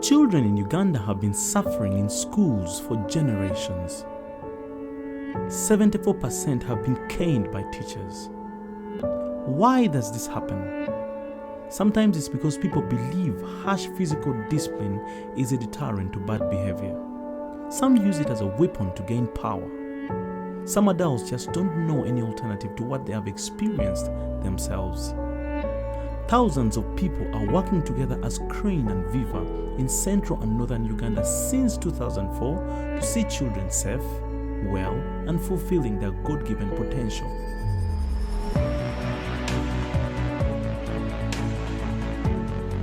Children in Uganda have been suffering in schools for generations. 74% have been caned by teachers. Why does this happen? Sometimes it's because people believe harsh physical discipline is a deterrent to bad behavior. Some use it as a weapon to gain power. Some adults just don't know any alternative to what they have experienced themselves. Thousands of people are working together as Crane and Viva in central and northern Uganda since 2004 to see children safe, well, and fulfilling their God-given potential.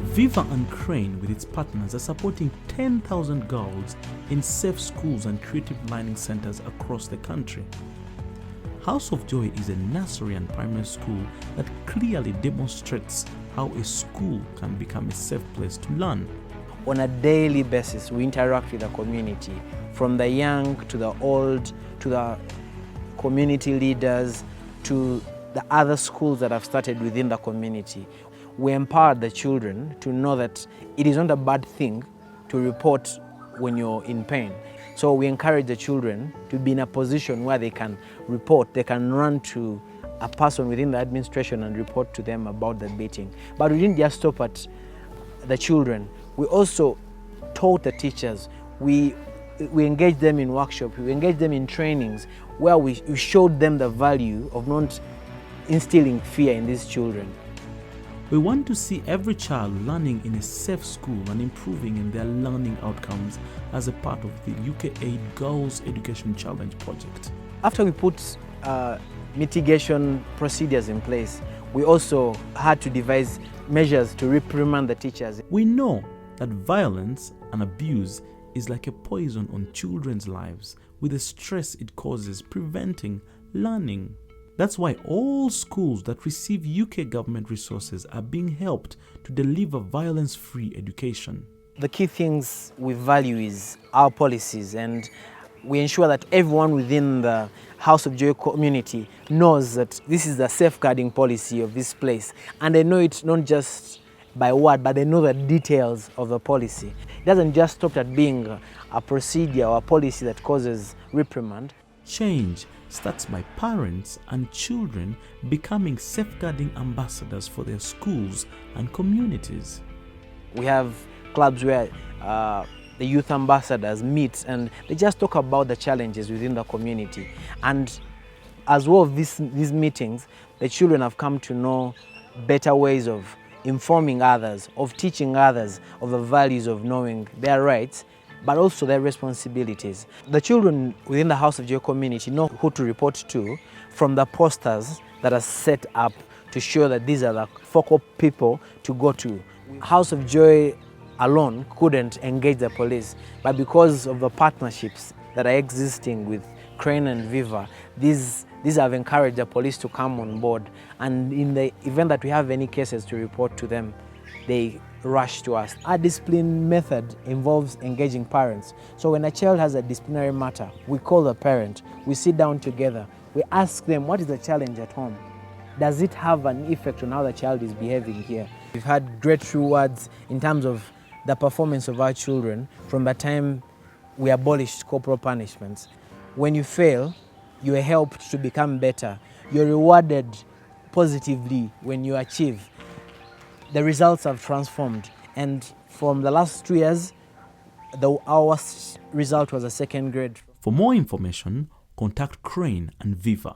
Viva and Crane with its partners are supporting 10,000 girls in safe schools and creative learning centers across the country. House of Joy is a nursery and primary school that clearly demonstrates how a school can become a safe place to learn. On a daily basis, we interact with the community, from the young to the old, to the community leaders, to the other schools that have started within the community. We empower the children to know that it is not a bad thing to report when you're in pain. So we encourage the children to be in a position where they can report, they can run to a person within the administration and report to them about the beating. But we didn't just stop at the children. We also taught the teachers. We engaged them in workshops, we engaged them in trainings where we showed them the value of not instilling fear in these children. We want to see every child learning in a safe school and improving in their learning outcomes as a part of the UKAID Girls Education Challenge project. After we put mitigation procedures in place, we also had to devise measures to reprimand the teachers. We know that violence and abuse is like a poison on children's lives, with the stress it causes preventing learning. That's why all schools that receive UK government resources are being helped to deliver violence-free education. The key things we value is our policies, and we ensure that everyone within the House of Joy community knows that this is the safeguarding policy of this place. And they know it not just by word, but they know the details of the policy. It doesn't just stop at being a procedure or a policy that causes reprimand. Change starts by parents and children becoming safeguarding ambassadors for their schools and communities. We have clubs where the youth ambassadors meet and they just talk about the challenges within the community. And as well as these meetings, the children have come to know better ways of informing others, of teaching others of the values of knowing their rights, but also their responsibilities. The children within the House of Joy community know who to report to from the posters that are set up to show that these are the focal people to go to. House of Joy alone couldn't engage the police, but because of the partnerships that are existing with Crane and Viva, these have encouraged the police to come on board, and in the event that we have any cases to report to them, they rush to us. Our discipline method involves engaging parents. So when a child has a disciplinary matter, we call the parent, we sit down together, we ask them, what is the challenge at home? Does it have an effect on how the child is behaving here? We've had great rewards in terms of the performance of our children from the time we abolished corporal punishments. When you fail, you are helped to become better. You're rewarded positively when you achieve. The results have transformed, and from the last 2 years, our result was a second grade. For more information, contact Crane and Viva.